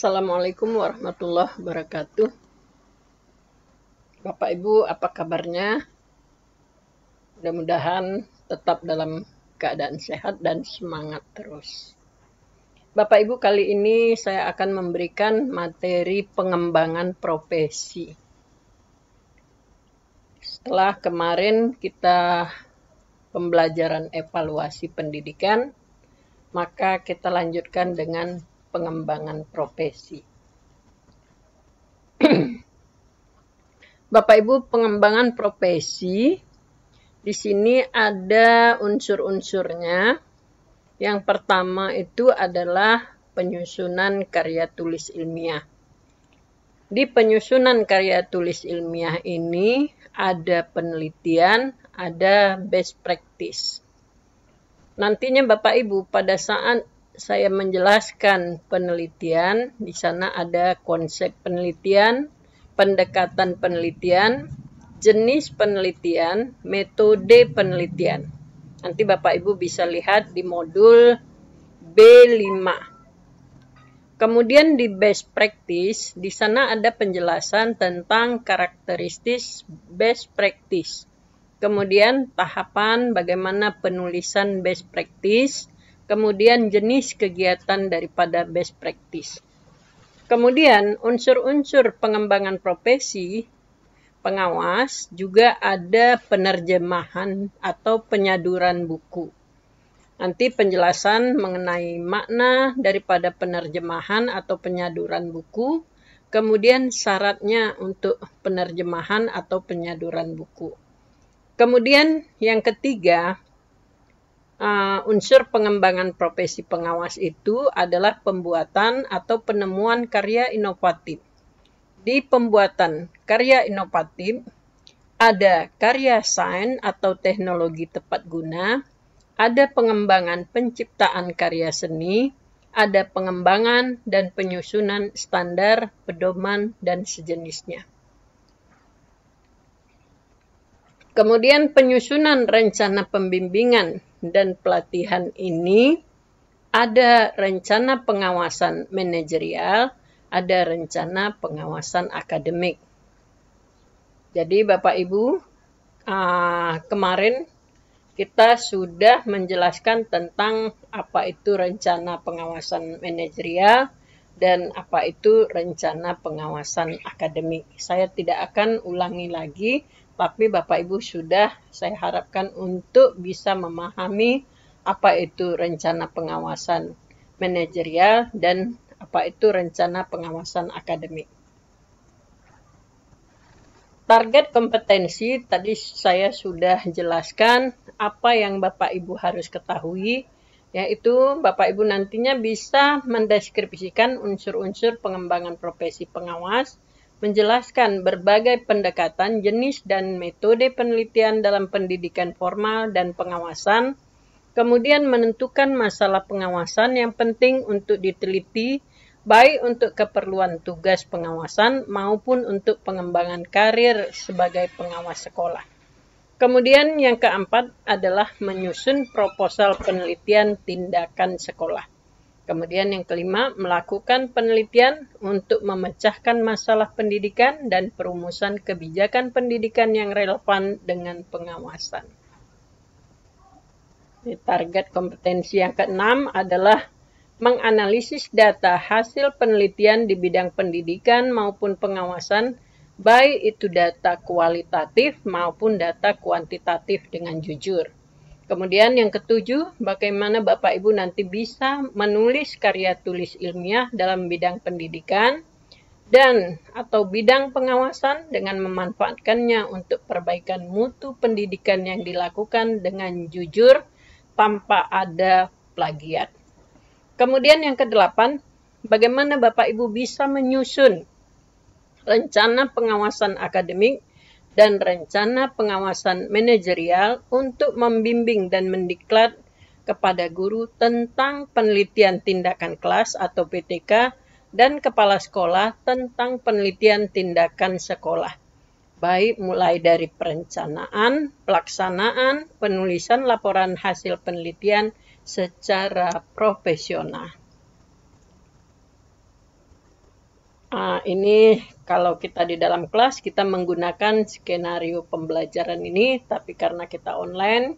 Assalamualaikum warahmatullahi wabarakatuh. Bapak Ibu, apa kabarnya? Mudah-mudahan tetap dalam keadaan sehat dan semangat terus. Bapak Ibu, kali ini saya akan memberikan materi pengembangan profesi. Setelah kemarin kita pembelajaran evaluasi pendidikan, maka kita lanjutkan dengan pengembangan profesi. Bapak Ibu, pengembangan profesi di sini ada unsur-unsurnya. Yang pertama itu adalah penyusunan karya tulis ilmiah. Di penyusunan karya tulis ilmiah ini ada penelitian, ada best practice. Nantinya Bapak Ibu, pada saat saya menjelaskan penelitian, di sana ada konsep penelitian, pendekatan penelitian, jenis penelitian, metode penelitian. Nanti Bapak Ibu bisa lihat di modul B5. Kemudian di best practice, di sana ada penjelasan tentang karakteristik best practice. Kemudian tahapan bagaimana penulisan best practice, kemudian jenis kegiatan daripada best practice. Kemudian unsur-unsur pengembangan profesi pengawas juga ada penerjemahan atau penyaduran buku. Nanti penjelasan mengenai makna daripada penerjemahan atau penyaduran buku, kemudian syaratnya untuk penerjemahan atau penyaduran buku. Kemudian yang ketiga, unsur pengembangan profesi pengawas itu adalah pembuatan atau penemuan karya inovatif. Di pembuatan karya inovatif, ada karya sains atau teknologi tepat guna, ada pengembangan penciptaan karya seni, ada pengembangan dan penyusunan standar, pedoman, dan sejenisnya. Kemudian penyusunan rencana pembimbingan dan pelatihan ini ada rencana pengawasan manajerial, ada rencana pengawasan akademik. Jadi Bapak Ibu, kemarin kita sudah menjelaskan tentang apa itu rencana pengawasan manajerial dan apa itu rencana pengawasan akademik. Saya tidak akan ulangi lagi, tapi Bapak Ibu sudah, saya harapkan untuk bisa memahami apa itu rencana pengawasan manajerial dan apa itu rencana pengawasan akademik. Target kompetensi, tadi saya sudah jelaskan apa yang Bapak Ibu harus ketahui, yaitu Bapak Ibu nantinya bisa mendeskripsikan unsur-unsur pengembangan profesi pengawas, menjelaskan berbagai pendekatan, jenis, dan metode penelitian dalam pendidikan formal dan pengawasan, kemudian menentukan masalah pengawasan yang penting untuk diteliti, baik untuk keperluan tugas pengawasan maupun untuk pengembangan karir sebagai pengawas sekolah. Kemudian yang keempat adalah menyusun proposal penelitian tindakan sekolah. Kemudian yang kelima, melakukan penelitian untuk memecahkan masalah pendidikan dan perumusan kebijakan pendidikan yang relevan dengan pengawasan. Target kompetensi yang keenam adalah menganalisis data hasil penelitian di bidang pendidikan maupun pengawasan, baik itu data kualitatif maupun data kuantitatif dengan jujur. Kemudian yang ketujuh, bagaimana Bapak Ibu nanti bisa menulis karya tulis ilmiah dalam bidang pendidikan dan atau bidang pengawasan dengan memanfaatkannya untuk perbaikan mutu pendidikan yang dilakukan dengan jujur tanpa ada plagiat. Kemudian yang kedelapan, bagaimana Bapak Ibu bisa menyusun rencana pengawasan akademik dan rencana pengawasan manajerial untuk membimbing dan mendiklat kepada guru tentang penelitian tindakan kelas atau PTK dan kepala sekolah tentang penelitian tindakan sekolah, baik mulai dari perencanaan, pelaksanaan, penulisan laporan hasil penelitian secara profesional. Ini kalau kita di dalam kelas kita menggunakan skenario pembelajaran ini, tapi karena kita online,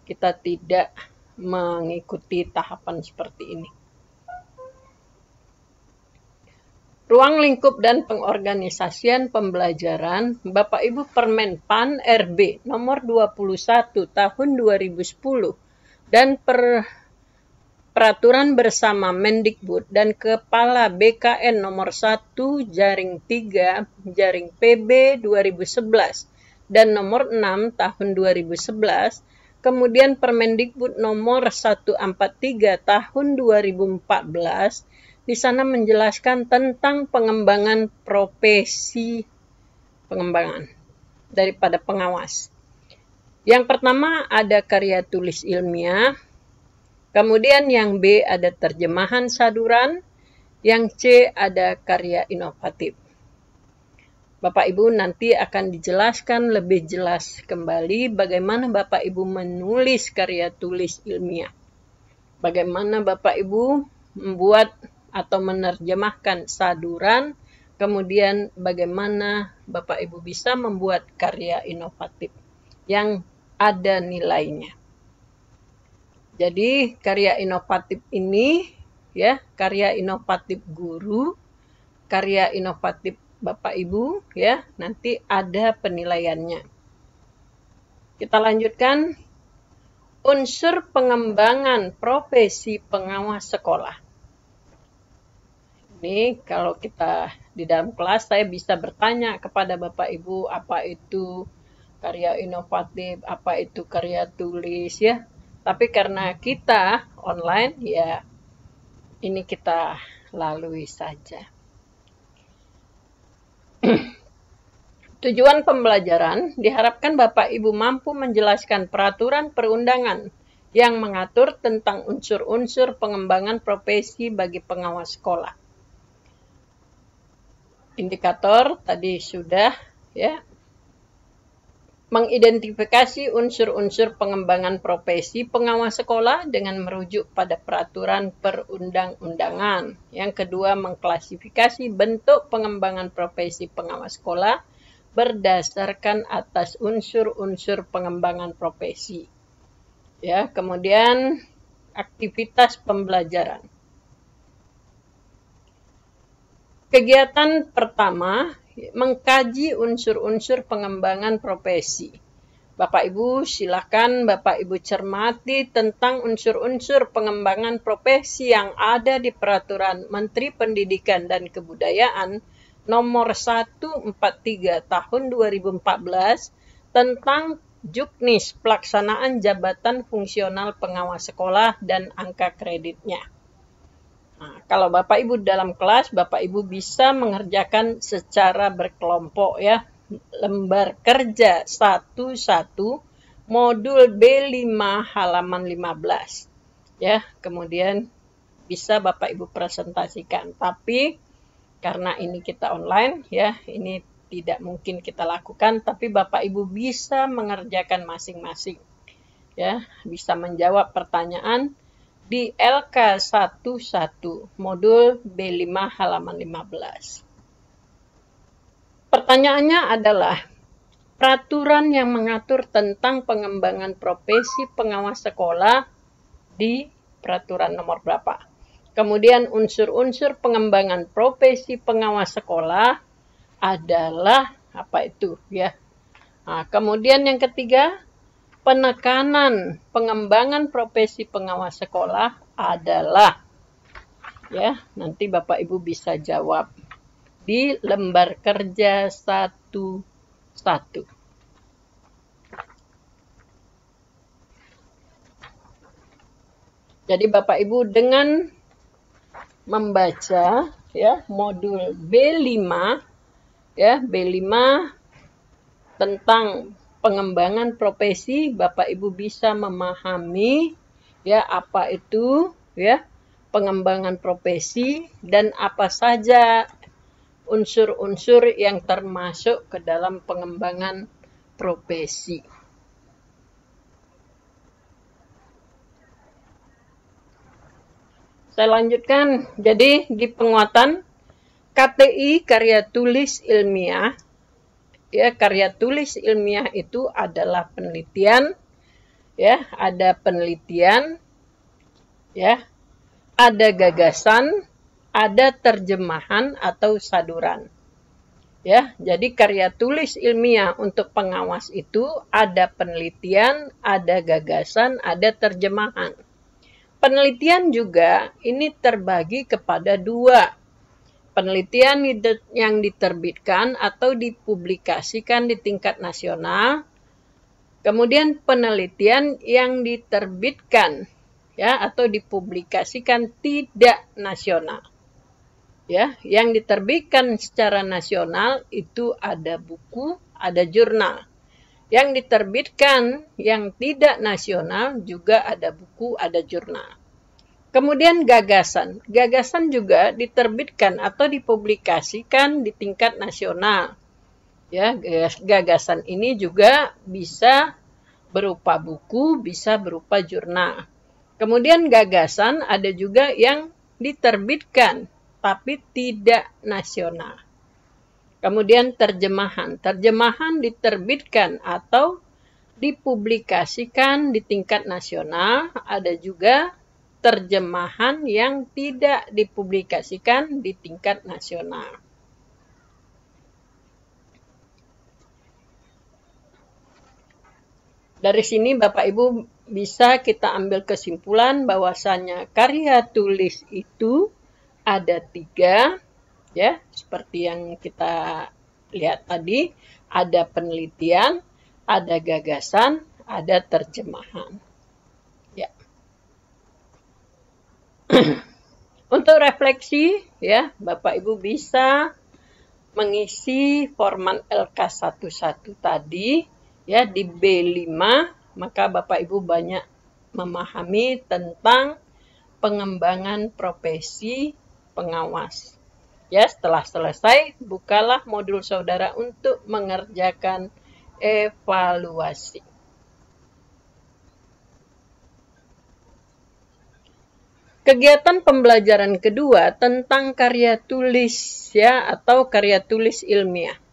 kita tidak mengikuti tahapan seperti ini. Ruang lingkup dan pengorganisasian pembelajaran, Bapak Ibu Permenpan RB nomor 21 tahun 2010 dan Peraturan bersama Mendikbud dan Kepala BKN nomor 1/3/PB 2011 dan nomor 6 tahun 2011, kemudian Permendikbud nomor 143 tahun 2014, di sana menjelaskan tentang pengembangan profesi pengembangan daripada pengawas. Yang pertama ada karya tulis ilmiah. Kemudian yang B ada terjemahan saduran, yang C ada karya inovatif. Bapak Ibu nanti akan dijelaskan lebih jelas kembali bagaimana Bapak Ibu menulis karya tulis ilmiah. Bagaimana Bapak Ibu membuat atau menerjemahkan saduran, kemudian bagaimana Bapak Ibu bisa membuat karya inovatif yang ada nilainya. Jadi karya inovatif ini ya, karya inovatif guru, karya inovatif Bapak Ibu ya, nanti ada penilaiannya. Kita lanjutkan unsur pengembangan profesi pengawas sekolah. Ini kalau kita di dalam kelas saya bisa bertanya kepada Bapak Ibu apa itu karya inovatif, apa itu karya tulis ya. Tapi karena kita online, ya ini kita lalui saja. Tujuan pembelajaran diharapkan Bapak Ibu mampu menjelaskan peraturan perundangan yang mengatur tentang unsur-unsur pengembangan profesi bagi pengawas sekolah. Indikator tadi sudah ya. Mengidentifikasi unsur-unsur pengembangan profesi pengawas sekolah dengan merujuk pada peraturan perundang-undangan. Yang kedua, mengklasifikasi bentuk pengembangan profesi pengawas sekolah berdasarkan atas unsur-unsur pengembangan profesi. Ya, kemudian aktivitas pembelajaran. Kegiatan pertama, mengkaji unsur-unsur pengembangan profesi. Bapak Ibu silakan Bapak Ibu cermati tentang unsur-unsur pengembangan profesi yang ada di Peraturan Menteri Pendidikan dan Kebudayaan nomor 143 tahun 2014 tentang juknis pelaksanaan jabatan fungsional pengawas sekolah dan angka kreditnya. Nah, kalau Bapak Ibu dalam kelas, Bapak Ibu bisa mengerjakan secara berkelompok ya. Lembar kerja 11 modul B5 halaman 15. Ya, kemudian bisa Bapak Ibu presentasikan. Tapi karena ini kita online ya, ini tidak mungkin kita lakukan, tapi Bapak Ibu bisa mengerjakan masing-masing. Ya, bisa menjawab pertanyaan di LK11 modul B5 halaman 15. Pertanyaannya adalah peraturan yang mengatur tentang pengembangan profesi pengawas sekolah di peraturan nomor berapa. Kemudian unsur-unsur pengembangan profesi pengawas sekolah adalah apa itu ya. Nah, kemudian yang ketiga, penekanan pengembangan profesi pengawas sekolah adalah ya, nanti Bapak Ibu bisa jawab di lembar kerja 11. Jadi Bapak Ibu dengan membaca ya modul B5 ya, B5 tentang pengembangan profesi, Bapak Ibu bisa memahami ya apa itu ya pengembangan profesi dan apa saja unsur-unsur yang termasuk ke dalam pengembangan profesi. Saya lanjutkan. Jadi di penguatan KTI, karya tulis ilmiah. Ya, karya tulis ilmiah itu adalah penelitian, ya, ada penelitian, ya, ada gagasan, ada terjemahan atau saduran. Ya, jadi karya tulis ilmiah untuk pengawas itu ada penelitian, ada gagasan, ada terjemahan. Penelitian juga ini terbagi kepada dua. Penelitian yang diterbitkan atau dipublikasikan di tingkat nasional, kemudian penelitian yang diterbitkan, ya, atau dipublikasikan tidak nasional. Ya, yang diterbitkan secara nasional itu ada buku, ada jurnal. Yang diterbitkan yang tidak nasional juga ada buku, ada jurnal. Kemudian gagasan. Gagasan juga diterbitkan atau dipublikasikan di tingkat nasional. Ya, gagasan ini juga bisa berupa buku, bisa berupa jurnal. Kemudian gagasan ada juga yang diterbitkan tapi tidak nasional. Kemudian terjemahan. Terjemahan diterbitkan atau dipublikasikan di tingkat nasional. Ada juga terjemahan yang tidak dipublikasikan di tingkat nasional. Dari sini Bapak Ibu bisa kita ambil kesimpulan bahwasanya karya tulis itu ada 3, ya, seperti yang kita lihat tadi, ada penelitian, ada gagasan, ada terjemahan. Ya. Untuk refleksi, ya, Bapak Ibu bisa mengisi format LK11 tadi, ya, di B5, maka Bapak Ibu banyak memahami tentang pengembangan profesi pengawas. Ya, setelah selesai, bukalah modul saudara untuk mengerjakan evaluasi. Kegiatan pembelajaran kedua tentang karya tulis, ya, atau karya tulis ilmiah.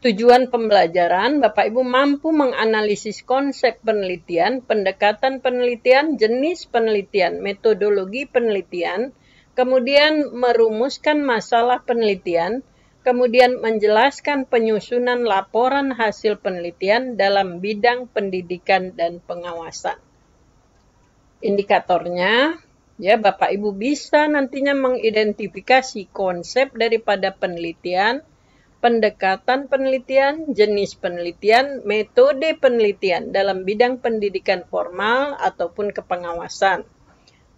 Tujuan pembelajaran, Bapak Ibu mampu menganalisis konsep penelitian, pendekatan penelitian, jenis penelitian, metodologi penelitian, kemudian merumuskan masalah penelitian, kemudian menjelaskan penyusunan laporan hasil penelitian dalam bidang pendidikan dan pengawasan. Indikatornya, ya, Bapak Ibu bisa nantinya mengidentifikasi konsep daripada penelitian, pendekatan penelitian, jenis penelitian, metode penelitian dalam bidang pendidikan formal ataupun kepengawasan.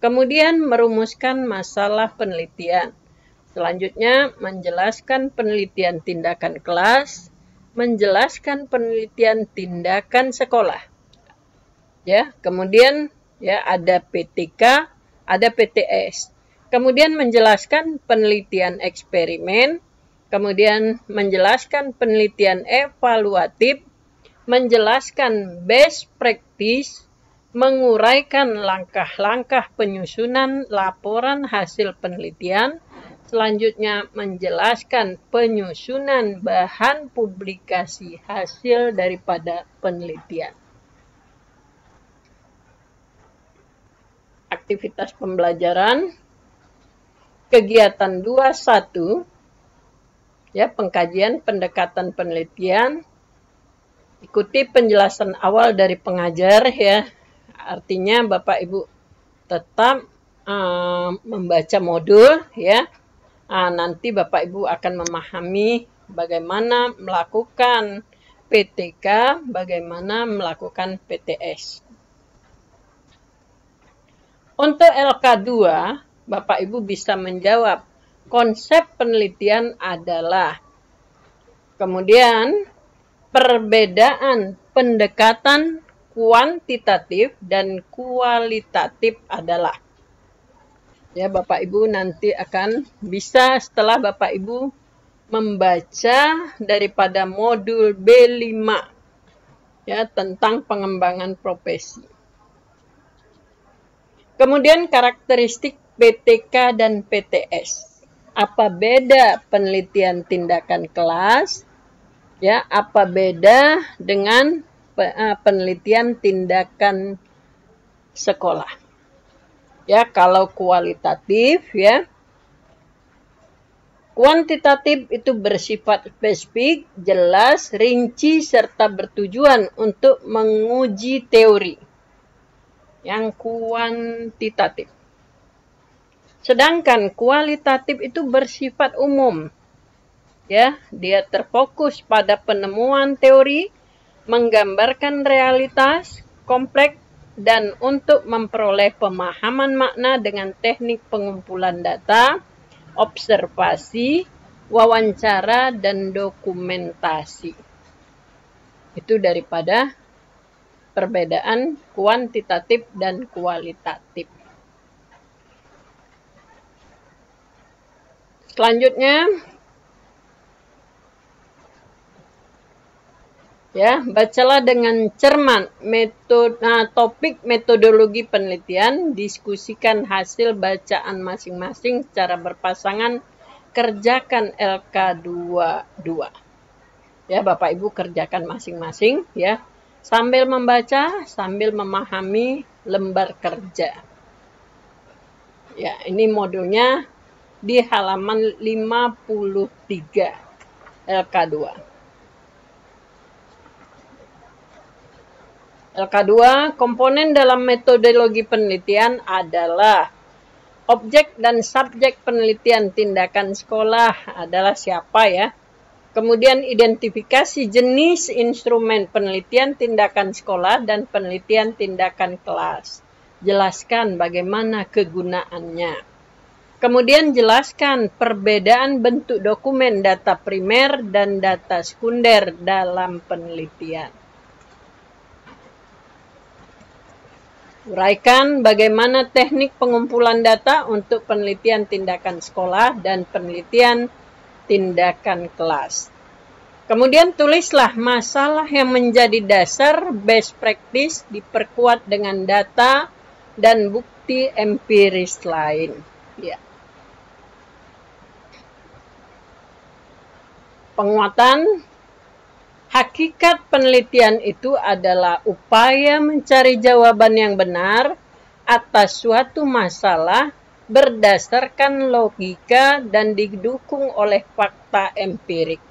Kemudian merumuskan masalah penelitian. Selanjutnya menjelaskan penelitian tindakan kelas, menjelaskan penelitian tindakan sekolah. Ya, kemudian ya ada PTK, ada PTS. Kemudian menjelaskan penelitian eksperimen, kemudian menjelaskan penelitian evaluatif, menjelaskan best practice, menguraikan langkah-langkah penyusunan laporan hasil penelitian, selanjutnya menjelaskan penyusunan bahan publikasi hasil daripada penelitian. Aktivitas pembelajaran, kegiatan 21, ya, pengkajian pendekatan penelitian. Ikuti penjelasan awal dari pengajar, ya. Artinya Bapak Ibu tetap membaca modul, ya. Nanti Bapak Ibu akan memahami bagaimana melakukan PTK, bagaimana melakukan PTS. Untuk LK2, Bapak Ibu bisa menjawab konsep penelitian adalah, kemudian perbedaan pendekatan kuantitatif dan kualitatif adalah. Ya, Bapak Ibu nanti akan bisa setelah Bapak Ibu membaca daripada modul B5, ya, tentang pengembangan profesi. Kemudian karakteristik PTK dan PTS. Apa beda penelitian tindakan kelas? Ya, apa beda dengan penelitian tindakan sekolah? Ya, kalau kualitatif ya, kuantitatif itu bersifat spesifik, jelas, rinci, serta bertujuan untuk menguji teori. Yang kuantitatif. Sedangkan kualitatif itu bersifat umum. Ya, dia terfokus pada penemuan teori, menggambarkan realitas kompleks, dan untuk memperoleh pemahaman makna dengan teknik pengumpulan data, observasi, wawancara, dan dokumentasi. Itu daripada perbedaan kuantitatif dan kualitatif. Selanjutnya, ya, bacalah dengan cermat topik metodologi penelitian, diskusikan hasil bacaan masing-masing secara berpasangan, kerjakan LK22. Ya, Bapak Ibu kerjakan masing-masing ya, sambil membaca, sambil memahami lembar kerja. Ya, ini modulnya di halaman 53 LK2. LK2, komponen dalam metodologi penelitian adalah objek dan subjek penelitian tindakan sekolah adalah siapa ya. Kemudian identifikasi jenis instrumen penelitian tindakan sekolah dan penelitian tindakan kelas. Jelaskan bagaimana kegunaannya. Kemudian jelaskan perbedaan bentuk dokumen data primer dan data sekunder dalam penelitian. Uraikan bagaimana teknik pengumpulan data untuk penelitian tindakan sekolah dan penelitian tindakan kelas. Kemudian tulislah masalah yang menjadi dasar best practice diperkuat dengan data dan bukti empiris lain. Ya. Penguatan. Hakikat penelitian itu adalah upaya mencari jawaban yang benar atas suatu masalah berdasarkan logika dan didukung oleh fakta empirik.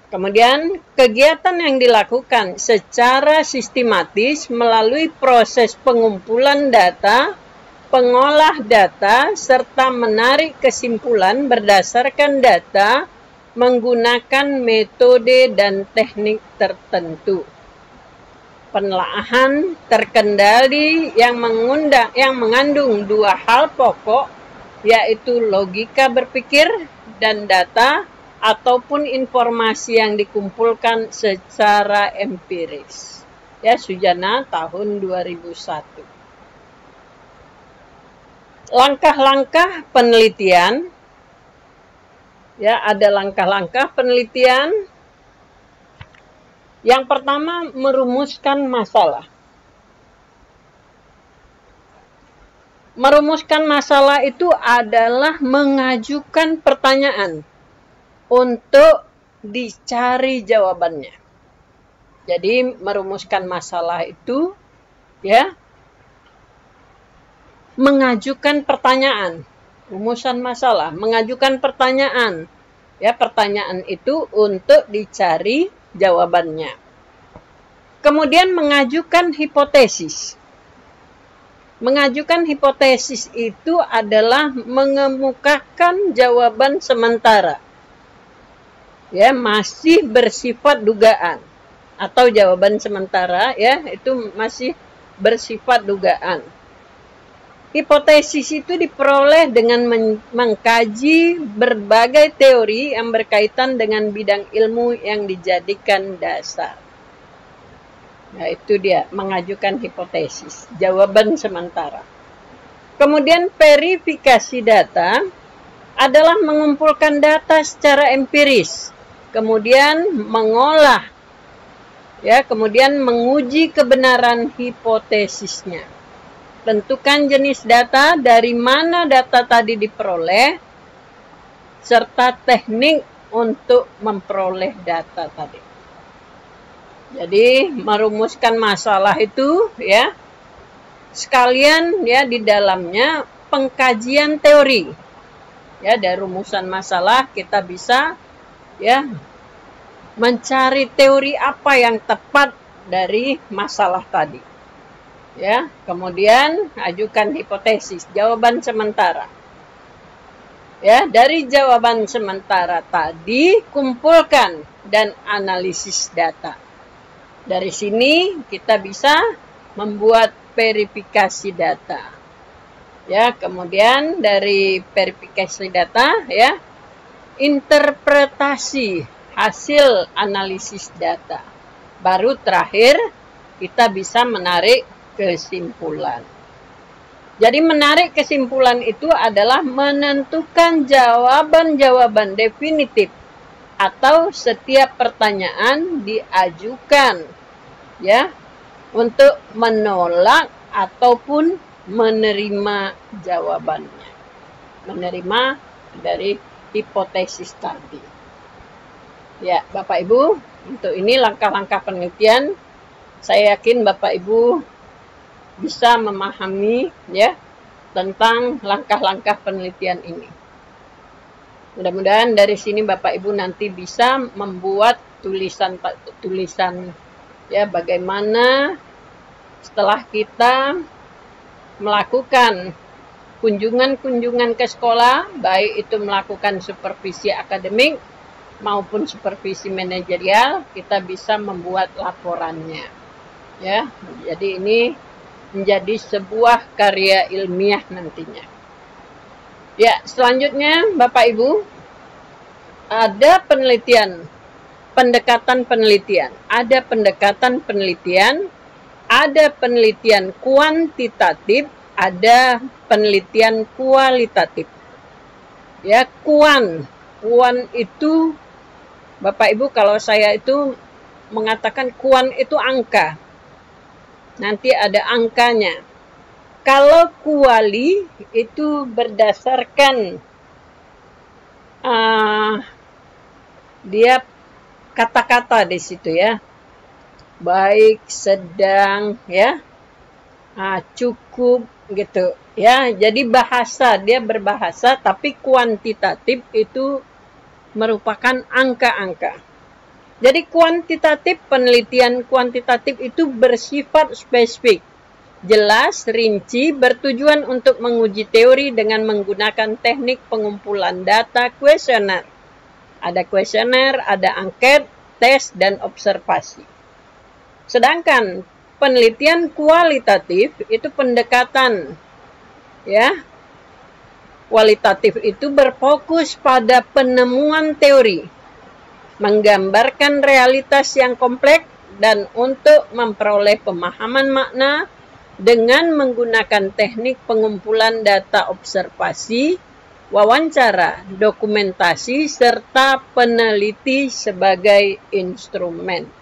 Kemudian, kegiatan yang dilakukan secara sistematis melalui proses pengumpulan data, pengolah data, serta menarik kesimpulan berdasarkan data menggunakan metode dan teknik tertentu. Penelaahan terkendali yang mengandung dua hal pokok, yaitu logika berpikir dan data ataupun informasi yang dikumpulkan secara empiris. Ya, Sujana tahun 2001. Langkah-langkah penelitian. Ya, ada langkah-langkah penelitian. Yang pertama, merumuskan masalah. Merumuskan masalah itu adalah mengajukan pertanyaan untuk dicari jawabannya. Jadi, merumuskan masalah itu ya, mengajukan pertanyaan. Rumusan masalah, mengajukan pertanyaan. Ya, pertanyaan itu untuk dicari jawabannya. Kemudian mengajukan hipotesis. Mengajukan hipotesis itu adalah mengemukakan jawaban sementara. Ya, masih bersifat dugaan atau jawaban sementara ya, itu masih bersifat dugaan. Hipotesis itu diperoleh dengan mengkaji berbagai teori yang berkaitan dengan bidang ilmu yang dijadikan dasar. Nah, itu dia, mengajukan hipotesis, jawaban sementara. Kemudian verifikasi data adalah mengumpulkan data secara empiris, kemudian mengolah, ya, kemudian menguji kebenaran hipotesisnya. Tentukan jenis data, dari mana data tadi diperoleh, serta teknik untuk memperoleh data tadi. Jadi merumuskan masalah itu ya, sekalian ya di dalamnya pengkajian teori. Ya, dari rumusan masalah kita bisa ya mencari teori apa yang tepat dari masalah tadi. Ya, kemudian ajukan hipotesis, jawaban sementara. Ya, dari jawaban sementara tadi kumpulkan dan analisis data. Dari sini kita bisa membuat verifikasi data. Ya, kemudian dari verifikasi data ya, interpretasi hasil analisis data. Baru terakhir kita bisa menarik kesimpulan. Jadi menarik kesimpulan itu adalah menentukan jawaban-jawaban definitif atau setiap pertanyaan diajukan ya untuk menolak ataupun menerima jawabannya. Menerima dari hipotesis tadi. Ya, Bapak Ibu, untuk ini langkah-langkah penelitian, saya yakin Bapak Ibu bisa memahami ya tentang langkah-langkah penelitian ini. Mudah-mudahan dari sini Bapak Ibu nanti bisa membuat tulisan ya, bagaimana setelah kita melakukan kunjungan-kunjungan ke sekolah, baik itu melakukan supervisi akademik maupun supervisi manajerial, kita bisa membuat laporannya. Ya, jadi ini menjadi sebuah karya ilmiah nantinya. Ya, selanjutnya Bapak Ibu, ada penelitian, pendekatan penelitian. Ada pendekatan penelitian, ada penelitian kuantitatif, ada penelitian kualitatif. Ya, kuan itu Bapak Ibu, kalau saya itu mengatakan kuan itu angka. Nanti ada angkanya. Kalau kuali itu berdasarkan dia kata-kata di situ ya. Baik, sedang ya. Cukup gitu ya. Jadi bahasa, dia berbahasa, tapi kuantitatif itu merupakan angka-angka. Jadi kuantitatif, penelitian kuantitatif itu bersifat spesifik, jelas, rinci, bertujuan untuk menguji teori dengan menggunakan teknik pengumpulan data kuesioner. Ada kuesioner, ada angket, tes, dan observasi. Sedangkan penelitian kualitatif itu pendekatan ya. Kualitatif itu berfokus pada penemuan teori, menggambarkan realitas yang kompleks, dan untuk memperoleh pemahaman makna dengan menggunakan teknik pengumpulan data observasi, wawancara, dokumentasi, serta peneliti sebagai instrumen.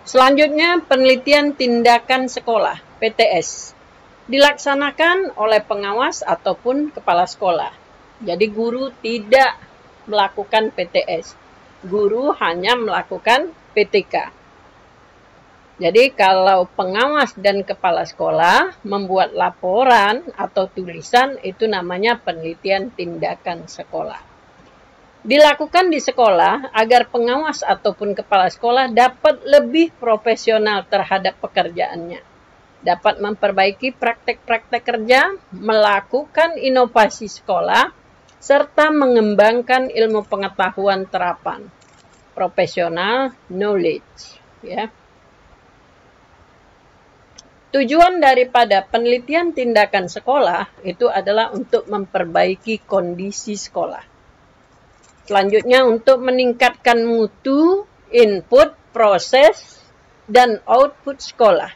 Selanjutnya, penelitian tindakan sekolah, PTS, dilaksanakan oleh pengawas ataupun kepala sekolah. Jadi guru tidak melakukan PTS. Guru hanya melakukan PTK. Jadi kalau pengawas dan kepala sekolah membuat laporan atau tulisan, itu namanya penelitian tindakan sekolah. Dilakukan di sekolah agar pengawas ataupun kepala sekolah dapat lebih profesional terhadap pekerjaannya, dapat memperbaiki praktek-praktek kerja, melakukan inovasi sekolah, serta mengembangkan ilmu pengetahuan terapan, professional knowledge. Ya. Tujuan daripada penelitian tindakan sekolah itu adalah untuk memperbaiki kondisi sekolah. Selanjutnya untuk meningkatkan mutu, input, proses, dan output sekolah.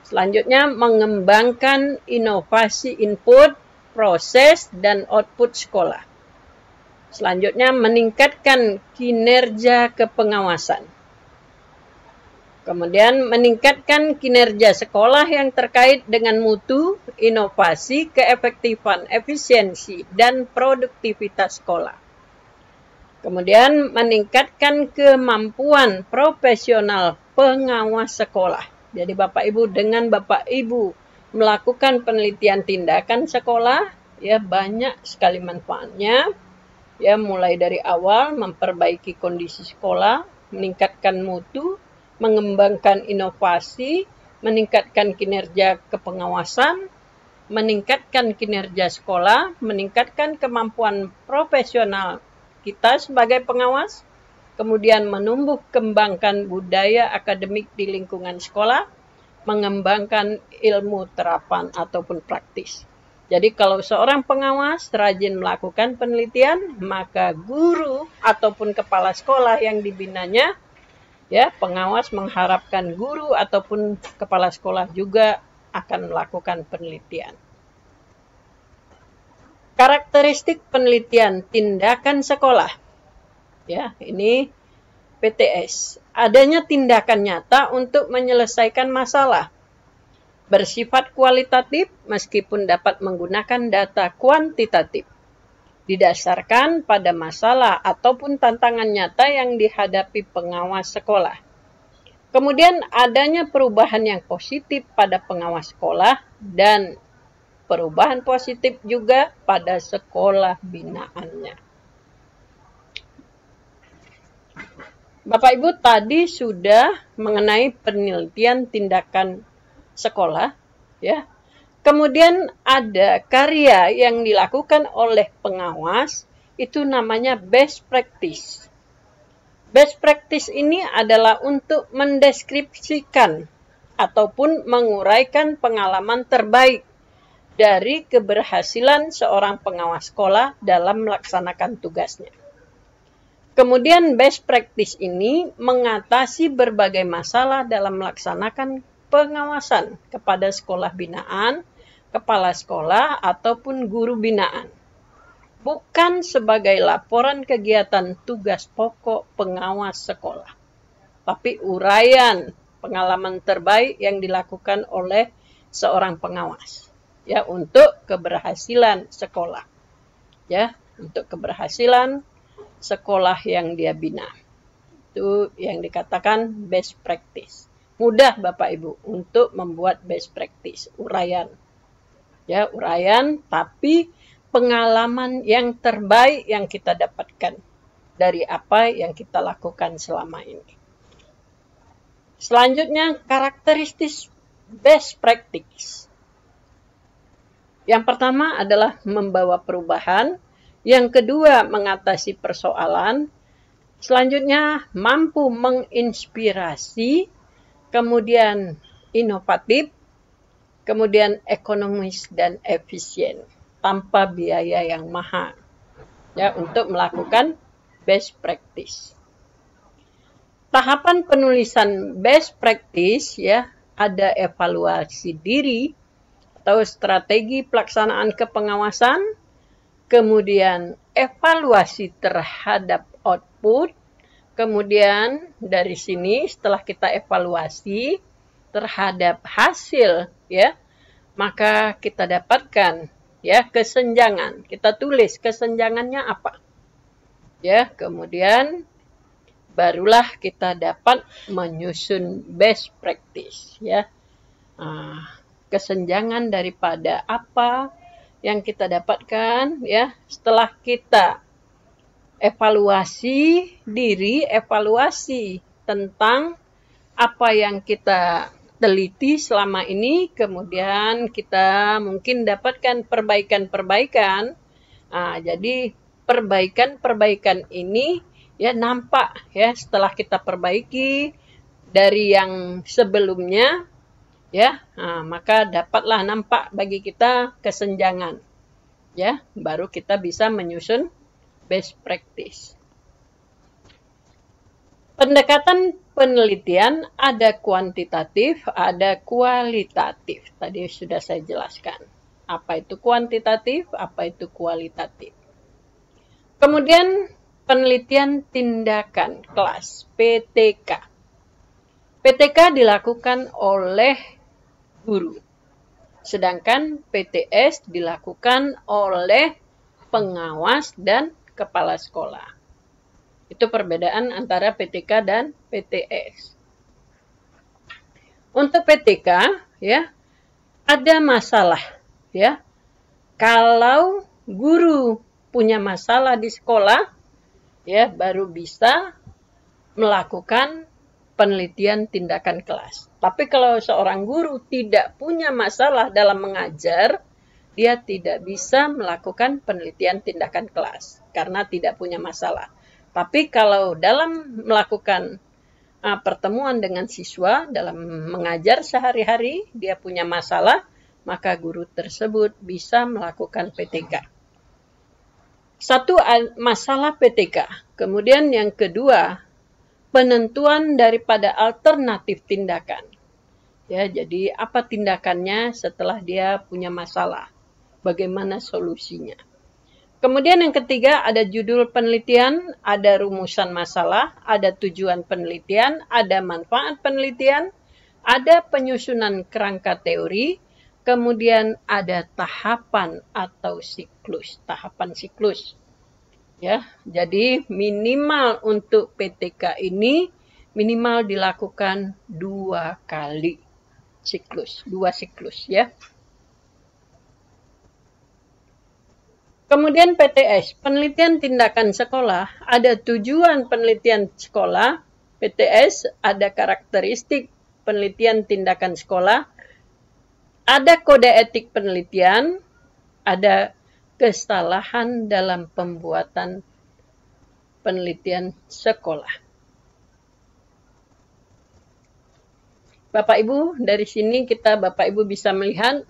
Selanjutnya mengembangkan inovasi input, proses, dan output sekolah. Selanjutnya meningkatkan kinerja kepengawasan. Kemudian meningkatkan kinerja sekolah yang terkait dengan mutu, inovasi, keefektifan, efisiensi, dan produktivitas sekolah. Kemudian meningkatkan kemampuan profesional pengawas sekolah. Jadi Bapak Ibu, dengan Bapak Ibu melakukan penelitian tindakan sekolah, ya banyak sekali manfaatnya. Ya, mulai dari awal memperbaiki kondisi sekolah, meningkatkan mutu, mengembangkan inovasi, meningkatkan kinerja kepengawasan, meningkatkan kinerja sekolah, meningkatkan kemampuan profesional kita sebagai pengawas, kemudian menumbuh kembangkan budaya akademik di lingkungan sekolah, mengembangkan ilmu terapan ataupun praktis. Jadi kalau seorang pengawas rajin melakukan penelitian, maka guru ataupun kepala sekolah yang dibinanya, ya, pengawas mengharapkan guru ataupun kepala sekolah juga akan melakukan penelitian. Karakteristik penelitian tindakan sekolah. Ya, ini PTS. Adanya tindakan nyata untuk menyelesaikan masalah. Bersifat kualitatif meskipun dapat menggunakan data kuantitatif. Didasarkan pada masalah ataupun tantangan nyata yang dihadapi pengawas sekolah. Kemudian adanya perubahan yang positif pada pengawas sekolah dan perubahan positif juga pada sekolah binaannya. Bapak Ibu tadi sudah mengenai penelitian tindakan sekolah, ya. Kemudian ada karya yang dilakukan oleh pengawas, itu namanya best practice. Best practice ini adalah untuk mendeskripsikan ataupun menguraikan pengalaman terbaik dari keberhasilan seorang pengawas sekolah dalam melaksanakan tugasnya. Kemudian best practice ini mengatasi berbagai masalah dalam melaksanakan pengawasan kepada sekolah binaan, kepala sekolah, ataupun guru binaan. Bukan sebagai laporan kegiatan tugas pokok pengawas sekolah, tapi uraian pengalaman terbaik yang dilakukan oleh seorang pengawas, ya, untuk keberhasilan sekolah, ya, untuk keberhasilan sekolah yang dia bina. Itu yang dikatakan best practice. Mudah Bapak Ibu untuk membuat best practice, uraian. Ya, uraian, tapi pengalaman yang terbaik yang kita dapatkan dari apa yang kita lakukan selama ini. Selanjutnya, karakteristik best practice. Yang pertama adalah membawa perubahan. Yang kedua, mengatasi persoalan. Selanjutnya, mampu menginspirasi. Kemudian, inovatif. Kemudian, ekonomis dan efisien. Tanpa biaya yang mahal. Ya, untuk melakukan best practice. Tahapan penulisan best practice, ya, ada evaluasi diri atau strategi pelaksanaan kepengawasan. Kemudian evaluasi terhadap output. Kemudian dari sini setelah kita evaluasi terhadap hasil, ya, maka kita dapatkan, ya, kesenjangan. Kita tulis kesenjangannya apa. Ya, kemudian barulah kita dapat menyusun best practice, ya. Kesenjangan daripada apa yang kita dapatkan, ya, setelah kita evaluasi diri, evaluasi tentang apa yang kita teliti selama ini, kemudian kita mungkin dapatkan perbaikan-perbaikan. Jadi perbaikan-perbaikan ini, ya, nampak, ya, setelah kita perbaiki dari yang sebelumnya, ya, maka dapatlah nampak bagi kita kesenjangan, ya, baru kita bisa menyusun best practice. Pendekatan penelitian ada kuantitatif, ada kualitatif. Tadi sudah saya jelaskan apa itu kuantitatif, apa itu kualitatif. Kemudian penelitian tindakan kelas PTK. PTK dilakukan oleh guru, sedangkan PTS dilakukan oleh pengawas dan kepala sekolah. Itu perbedaan antara PTK dan PTS. Untuk PTK, ya, ada masalah, ya. Kalau guru punya masalah di sekolah, ya, baru bisa melakukan penelitian tindakan kelas. Tapi kalau seorang guru tidak punya masalah dalam mengajar, dia tidak bisa melakukan penelitian tindakan kelas karena tidak punya masalah. Tapi kalau dalam melakukan pertemuan dengan siswa, dalam mengajar sehari-hari, dia punya masalah, maka guru tersebut bisa melakukan PTK. Satu, masalah PTK. Kemudian yang kedua, penentuan daripada alternatif tindakan. Ya, jadi apa tindakannya setelah dia punya masalah? Bagaimana solusinya? Kemudian yang ketiga, ada judul penelitian, ada rumusan masalah, ada tujuan penelitian, ada manfaat penelitian, ada penyusunan kerangka teori, kemudian ada tahapan atau siklus, tahapan siklus. Ya, jadi minimal untuk PTK ini minimal dilakukan 2 kali siklus, 2 siklus, ya. Kemudian PTS, penelitian tindakan sekolah, ada tujuan penelitian sekolah. PTS ada karakteristik penelitian tindakan sekolah, ada kode etik penelitian, ada kesalahan dalam pembuatan penelitian sekolah. Bapak Ibu, dari sini Bapak Ibu bisa melihat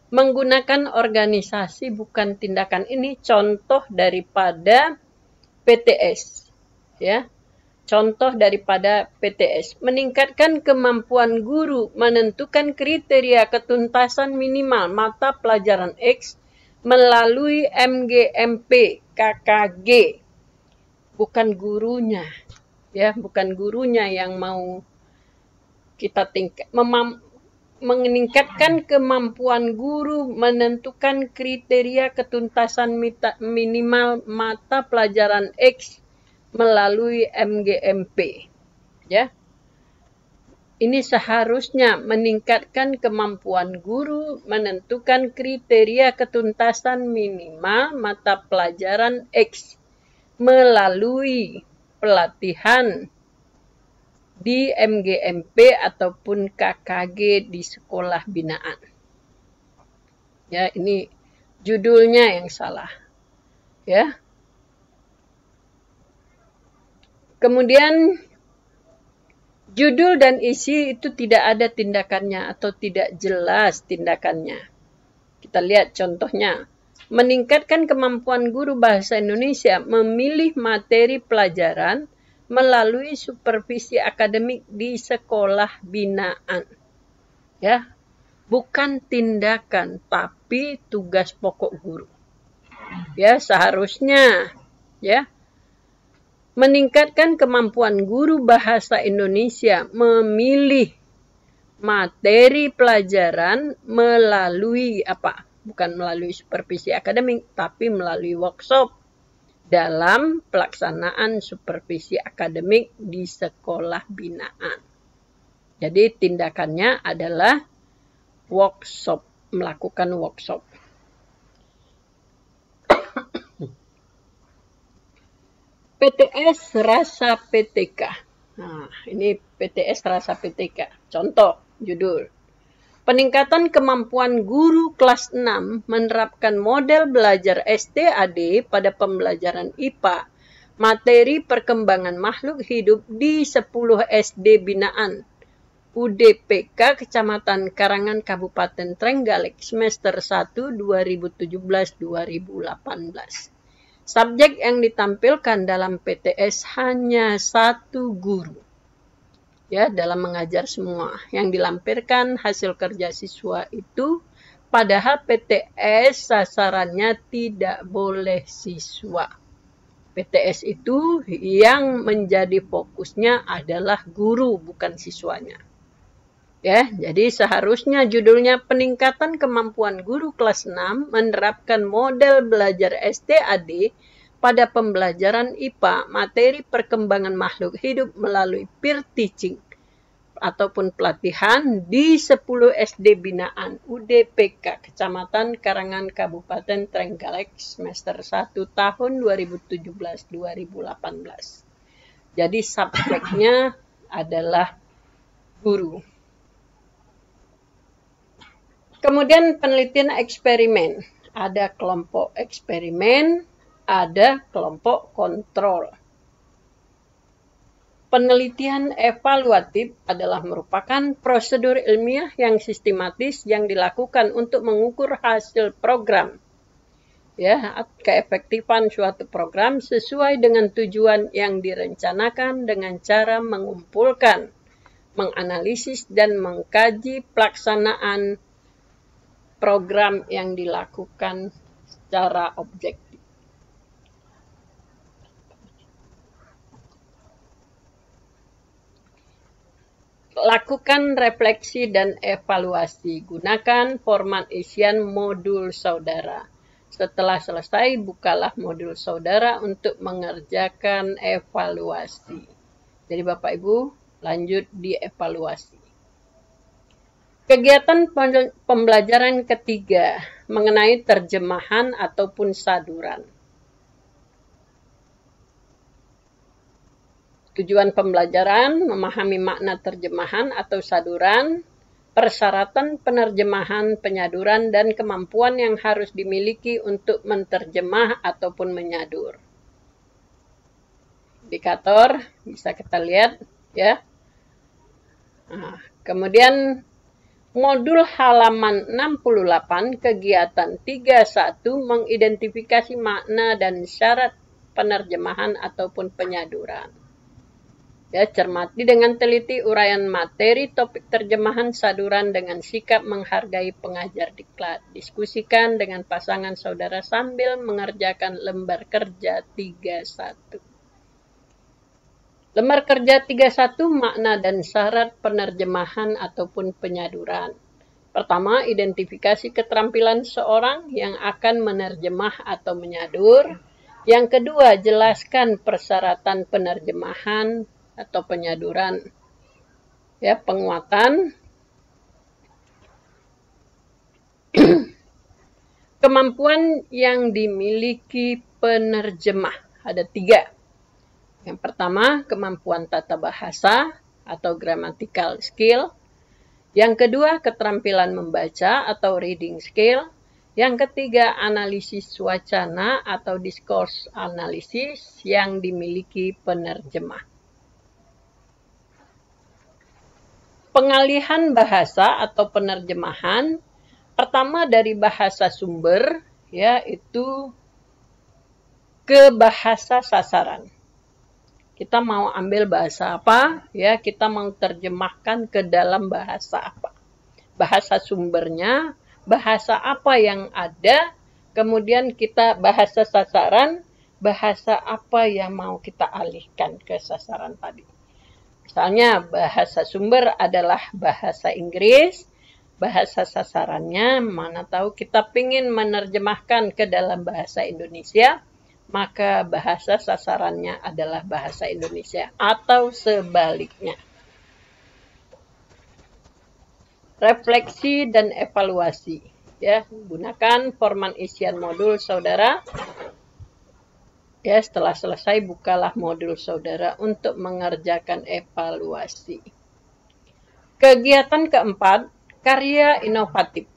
menggunakan organisasi bukan tindakan ini contoh daripada PTS, ya. Contoh daripada PTS, meningkatkan kemampuan guru menentukan kriteria ketuntasan minimal mata pelajaran X melalui MGMP KKG. Bukan gurunya, ya, bukan gurunya yang mau kita meningkatkan kemampuan guru menentukan kriteria ketuntasan minimal mata pelajaran X melalui MGMP. Ya. Ini seharusnya meningkatkan kemampuan guru menentukan kriteria ketuntasan minimal mata pelajaran X melalui pelatihan di MGMP ataupun KKG di sekolah binaan. Ya, ini judulnya yang salah. Ya. Kemudian judul dan isi itu tidak ada tindakannya atau tidak jelas tindakannya. Kita lihat contohnya. Meningkatkan kemampuan guru bahasa Indonesia memilih materi pelajaran melalui supervisi akademik di sekolah binaan. Ya, bukan tindakan, tapi tugas pokok guru. Ya, seharusnya, ya, meningkatkan kemampuan guru bahasa Indonesia memilih materi pelajaran melalui apa? Bukan melalui supervisi akademik, tapi melalui workshop dalam pelaksanaan supervisi akademik di sekolah binaan. Jadi tindakannya adalah workshop, melakukan workshop. PTS rasa PTK. Nah, ini PTS rasa PTK. Contoh, judul. Peningkatan kemampuan guru kelas 6 menerapkan model belajar STAD pada pembelajaran IPA, materi perkembangan makhluk hidup di 10 SD binaan, UDPK Kecamatan Karangan Kabupaten Trenggalek, semester 1 2017-2018. Subjek yang ditampilkan dalam PTS hanya 1 guru. Ya, dalam mengajar semua. Yang dilampirkan hasil kerja siswa itu, padahal PTS sasarannya tidak boleh siswa. PTS itu yang menjadi fokusnya adalah guru, bukan siswanya. Ya, jadi seharusnya judulnya peningkatan kemampuan guru kelas 6 menerapkan model belajar STAD pada pembelajaran IPA, materi perkembangan makhluk hidup melalui peer teaching ataupun pelatihan di 10 SD binaan UDPK Kecamatan Karangan Kabupaten Trenggalek semester 1 tahun 2017-2018. Jadi subjeknya adalah guru. Kemudian penelitian eksperimen. Ada kelompok eksperimen, ada kelompok kontrol. Penelitian evaluatif adalah merupakan prosedur ilmiah yang sistematis yang dilakukan untuk mengukur hasil program. Ya, keefektifan suatu program sesuai dengan tujuan yang direncanakan dengan cara mengumpulkan, menganalisis dan mengkaji pelaksanaan program yang dilakukan secara objektif. Lakukan refleksi dan evaluasi. Gunakan format isian modul saudara. Setelah selesai, bukalah modul saudara untuk mengerjakan evaluasi. Jadi Bapak Ibu, lanjut di evaluasi. Kegiatan pembelajaran ketiga mengenai terjemahan ataupun saduran. Tujuan pembelajaran, memahami makna terjemahan atau saduran, persyaratan penerjemahan, penyaduran, dan kemampuan yang harus dimiliki untuk menterjemah ataupun menyadur. Indikator, bisa kita lihat ya. Nah, kemudian modul halaman 68, kegiatan 31, mengidentifikasi makna dan syarat penerjemahan ataupun penyaduran. Ya, cermati dengan teliti uraian materi topik terjemahan saduran dengan sikap menghargai pengajar diklat. Diskusikan dengan pasangan saudara sambil mengerjakan lembar kerja 31. Lembar kerja 31, makna dan syarat penerjemahan ataupun penyaduran. Pertama, identifikasi keterampilan seorang yang akan menerjemah atau menyadur. Yang kedua, jelaskan persyaratan penerjemahan atau penyaduran. Ya, penguatan. Kemampuan yang dimiliki penerjemah. Ada 3. Yang pertama, kemampuan tata bahasa atau grammatical skill. Yang kedua, keterampilan membaca atau reading skill. Yang ketiga, analisis wacana atau discourse analysis yang dimiliki penerjemah. Pengalihan bahasa atau penerjemahan, pertama dari bahasa sumber, yaitu ke bahasa sasaran. Kita mau ambil bahasa apa, ya kita mau terjemahkan ke dalam bahasa apa. Bahasa sumbernya, bahasa apa yang ada, kemudian kita bahasa sasaran, bahasa apa yang mau kita alihkan ke sasaran tadi. Misalnya bahasa sumber adalah bahasa Inggris, bahasa sasarannya mana tahu kita ingin menerjemahkan ke dalam bahasa Indonesia, maka bahasa sasarannya adalah bahasa Indonesia atau sebaliknya. Refleksi dan evaluasi. Ya, gunakan format isian modul saudara. Ya, setelah selesai bukalah modul saudara untuk mengerjakan evaluasi. Kegiatan keempat, karya inovatif.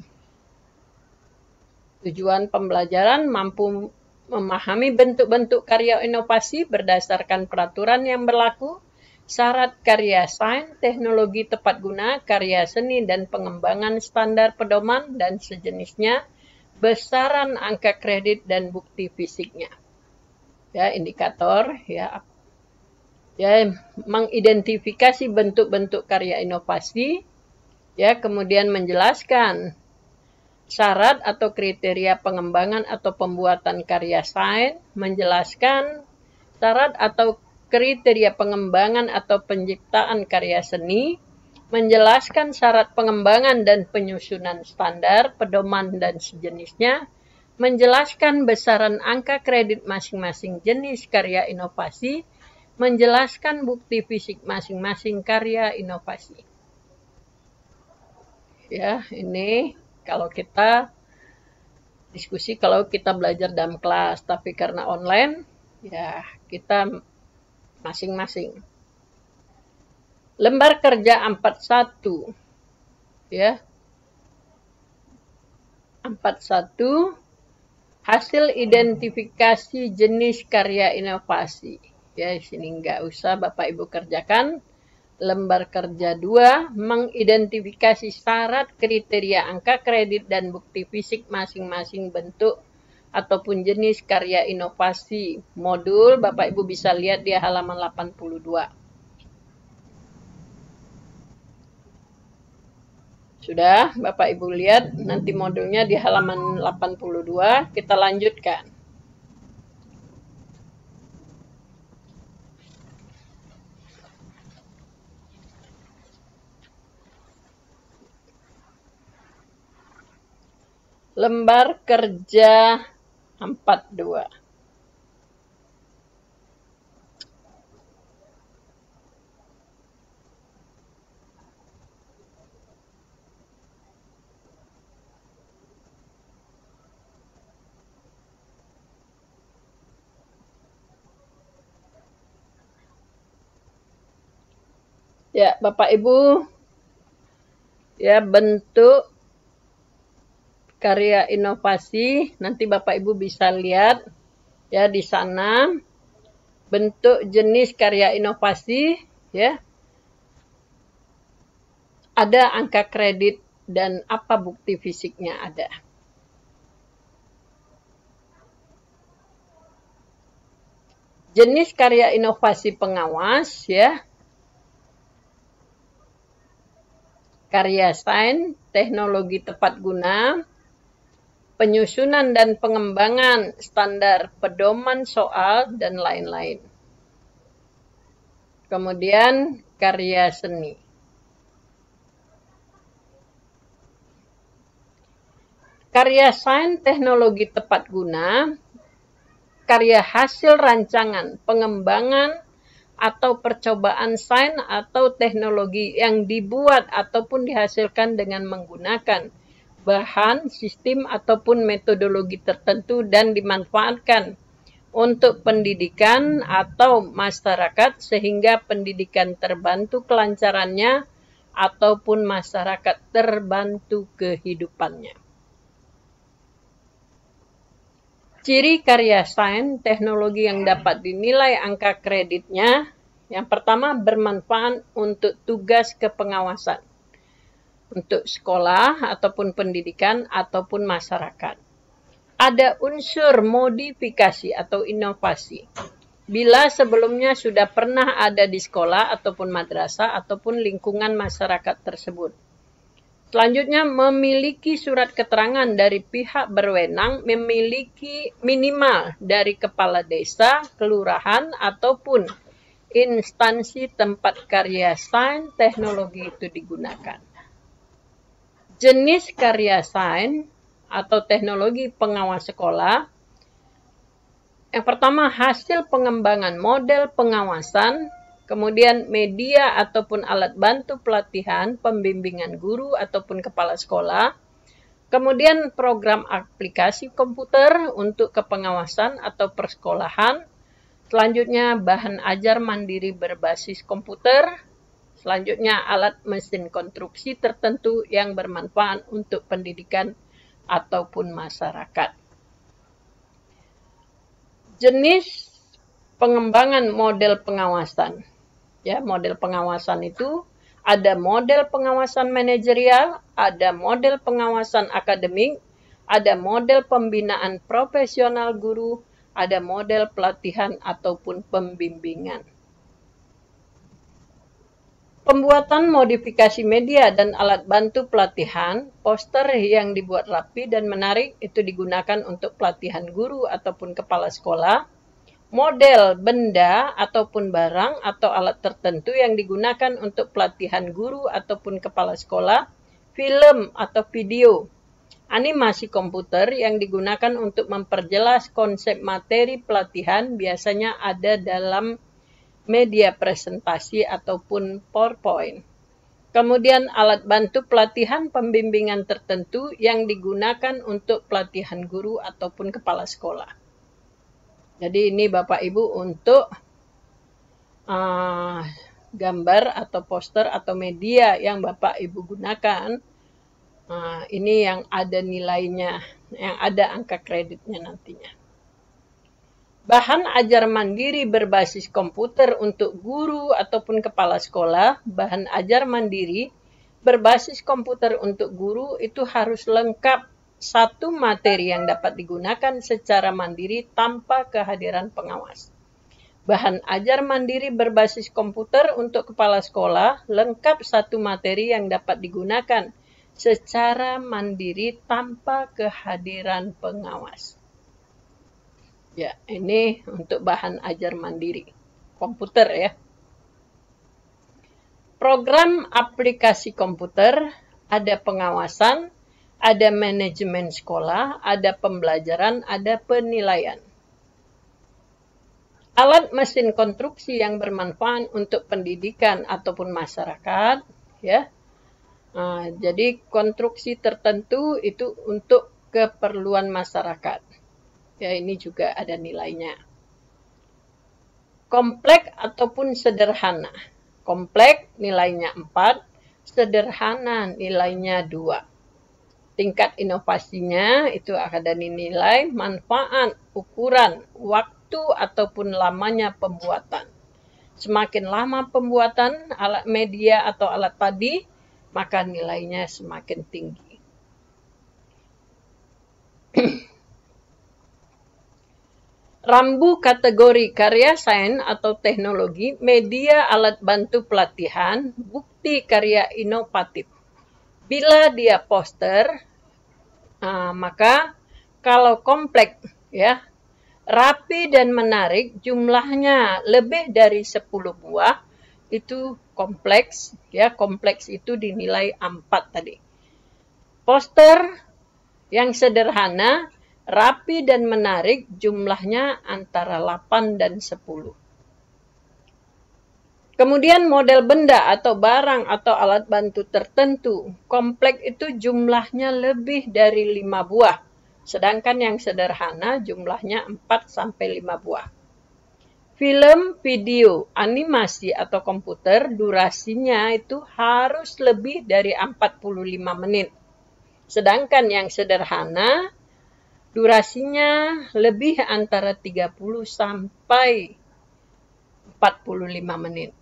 Tujuan pembelajaran mampu memahami bentuk-bentuk karya inovasi berdasarkan peraturan yang berlaku, syarat karya sains, teknologi tepat guna, karya seni dan pengembangan standar pedoman dan sejenisnya, besaran angka kredit dan bukti fisiknya. Ya, indikator ya mengidentifikasi bentuk-bentuk karya inovasi, ya, kemudian menjelaskan syarat atau kriteria pengembangan atau pembuatan karya sains, menjelaskan syarat atau kriteria pengembangan atau penciptaan karya seni, menjelaskan syarat pengembangan dan penyusunan standar, pedoman, dan sejenisnya, menjelaskan besaran angka kredit masing-masing jenis karya inovasi, menjelaskan bukti fisik masing-masing karya inovasi. Ya, ini kalau kita diskusi kalau kita belajar dalam kelas, tapi karena online, ya kita masing-masing. Lembar kerja 41, ya. 41, hasil identifikasi jenis karya inovasi. Ya, di sini nggak usah Bapak Ibu kerjakan. Lembar kerja 2, mengidentifikasi syarat, kriteria, angka kredit, dan bukti fisik masing-masing bentuk ataupun jenis karya inovasi. Modul Bapak Ibu bisa lihat di halaman 82. Sudah Bapak Ibu lihat nanti modulnya di halaman 82. Kita lanjutkan. Lembar kerja 42. Ya, Bapak Ibu, ya bentuk karya inovasi, nanti Bapak Ibu bisa lihat ya di sana bentuk jenis karya inovasi, ya. Ada angka kredit dan apa bukti fisiknya ada. Jenis karya inovasi pengawas, ya. Karya sains, teknologi tepat guna, penyusunan dan pengembangan standar pedoman soal, dan lain-lain. Kemudian karya seni. Karya sains, teknologi tepat guna, karya hasil rancangan, pengembangan, atau percobaan sains atau teknologi yang dibuat ataupun dihasilkan dengan menggunakan bahan, sistem, ataupun metodologi tertentu dan dimanfaatkan untuk pendidikan atau masyarakat sehingga pendidikan terbantu kelancarannya ataupun masyarakat terbantu kehidupannya. Ciri karya sains, teknologi yang dapat dinilai angka kreditnya, yang pertama bermanfaat untuk tugas kepengawasan, untuk sekolah ataupun pendidikan ataupun masyarakat. Ada unsur modifikasi atau inovasi. Bila sebelumnya sudah pernah ada di sekolah ataupun madrasah ataupun lingkungan masyarakat tersebut. Selanjutnya memiliki surat keterangan dari pihak berwenang, memiliki minimal dari kepala desa, kelurahan, ataupun instansi tempat karya sains teknologi itu digunakan. Jenis karya sains atau teknologi pengawas sekolah. Yang pertama, hasil pengembangan model pengawasan, kemudian media ataupun alat bantu pelatihan, pembimbingan guru ataupun kepala sekolah, kemudian program aplikasi komputer untuk kepengawasan atau persekolahan, selanjutnya bahan ajar mandiri berbasis komputer, selanjutnya alat mesin konstruksi tertentu yang bermanfaat untuk pendidikan ataupun masyarakat. Jenis pengembangan model pengawasan. Ya, model pengawasan itu ada model pengawasan manajerial, ada model pengawasan akademik, ada model pembinaan profesional guru, ada model pelatihan ataupun pembimbingan. Pembuatan modifikasi media dan alat bantu pelatihan, poster yang dibuat rapi dan menarik itu digunakan untuk pelatihan guru ataupun kepala sekolah. model benda ataupun barang atau alat tertentu yang digunakan untuk pelatihan guru ataupun kepala sekolah, film atau video, animasi komputer yang digunakan untuk memperjelas konsep materi pelatihan biasanya ada dalam media presentasi ataupun PowerPoint. Kemudian alat bantu pelatihan pembimbingan tertentu yang digunakan untuk pelatihan guru ataupun kepala sekolah. Jadi ini Bapak Ibu untuk gambar atau poster atau media yang Bapak Ibu gunakan. Ini yang ada nilainya, yang ada angka kreditnya nantinya. Bahan ajar mandiri berbasis komputer untuk guru ataupun kepala sekolah. Bahan ajar mandiri berbasis komputer untuk guru itu harus lengkap satu materi yang dapat digunakan secara mandiri tanpa kehadiran pengawas. Bahan ajar mandiri berbasis komputer untuk kepala sekolah lengkap satu materi yang dapat digunakan secara mandiri tanpa kehadiran pengawas. Ya, ini untuk bahan ajar mandiri komputer ya. Program aplikasi komputer, ada pengawasan, ada manajemen sekolah, ada pembelajaran, ada penilaian. Alat mesin konstruksi yang bermanfaat untuk pendidikan ataupun masyarakat, ya. Jadi konstruksi tertentu itu untuk keperluan masyarakat. Ya, ini juga ada nilainya. Kompleks ataupun sederhana. Kompleks nilainya 4, sederhana nilainya 2. Tingkat inovasinya itu ada nilai manfaat, ukuran, waktu ataupun lamanya pembuatan. Semakin lama pembuatan alat media atau alat tadi, maka nilainya semakin tinggi. Rambu kategori karya sains atau teknologi, media alat bantu pelatihan, bukti karya inovatif. Bila dia poster, maka kalau kompleks ya, rapi dan menarik, jumlahnya lebih dari 10 buah, itu kompleks ya. Kompleks itu dinilai 4 tadi. Poster yang sederhana, rapi dan menarik, jumlahnya antara 8 dan 10. Kemudian model benda atau barang atau alat bantu tertentu. Kompleks itu jumlahnya lebih dari 5 buah. Sedangkan yang sederhana jumlahnya 4 sampai 5 buah. Film, video, animasi atau komputer durasinya itu harus lebih dari 45 menit. Sedangkan yang sederhana durasinya lebih antara 30 sampai 45 menit.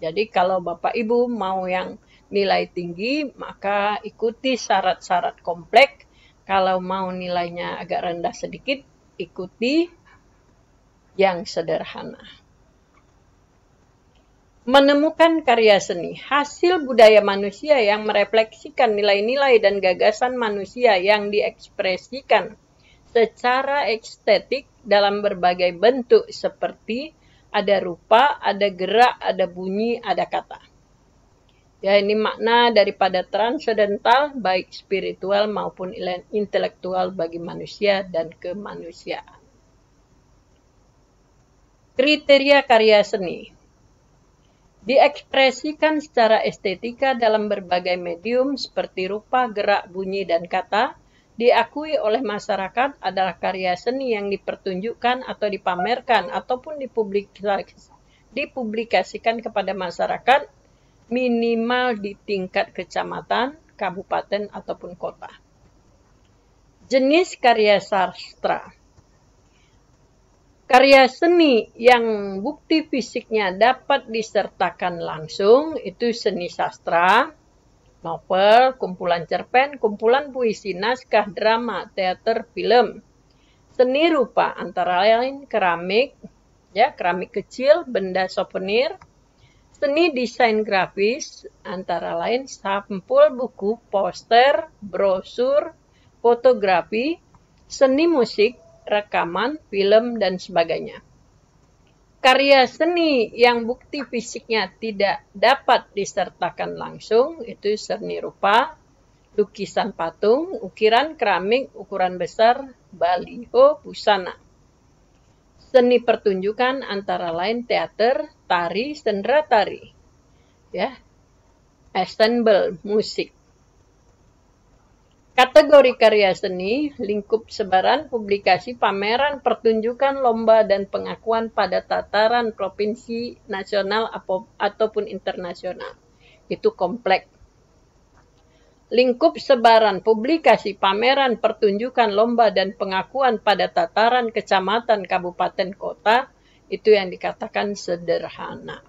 Jadi kalau Bapak Ibu mau yang nilai tinggi, maka ikuti syarat-syarat kompleks. Kalau mau nilainya agak rendah sedikit, ikuti yang sederhana. Menemukan karya seni, hasil budaya manusia yang merefleksikan nilai-nilai dan gagasan manusia yang diekspresikan secara estetik dalam berbagai bentuk seperti ada rupa, ada gerak, ada bunyi, ada kata. Ya, ini makna daripada transendental baik spiritual maupun intelektual bagi manusia dan kemanusiaan. Kriteria karya seni. Diekspresikan secara estetika dalam berbagai medium seperti rupa, gerak, bunyi, dan kata, diakui oleh masyarakat adalah karya seni yang dipertunjukkan atau dipamerkan ataupun dipublikasikan kepada masyarakat minimal di tingkat kecamatan, kabupaten, ataupun kota. Jenis karya sastra. Karya seni yang bukti fisiknya dapat disertakan langsung itu seni sastra, novel, kumpulan cerpen, kumpulan puisi, naskah, drama, teater, film. Seni rupa antara lain keramik, ya, keramik kecil, benda souvenir. Seni desain grafis antara lain sampul buku, poster, brosur, fotografi, seni musik, rekaman, film, dan sebagainya. Karya seni yang bukti fisiknya tidak dapat disertakan langsung, itu seni rupa, lukisan patung, ukiran keramik, ukuran besar, baliho, busana. Seni pertunjukan antara lain teater, tari, sendera tari, ya, ensemble musik. Kategori karya seni, lingkup sebaran, publikasi, pameran, pertunjukan, lomba, dan pengakuan pada tataran provinsi, nasional, ataupun internasional. Itu kompleks. Lingkup sebaran, publikasi, pameran, pertunjukan, lomba, dan pengakuan pada tataran kecamatan, kabupaten, kota, itu yang dikatakan sederhana.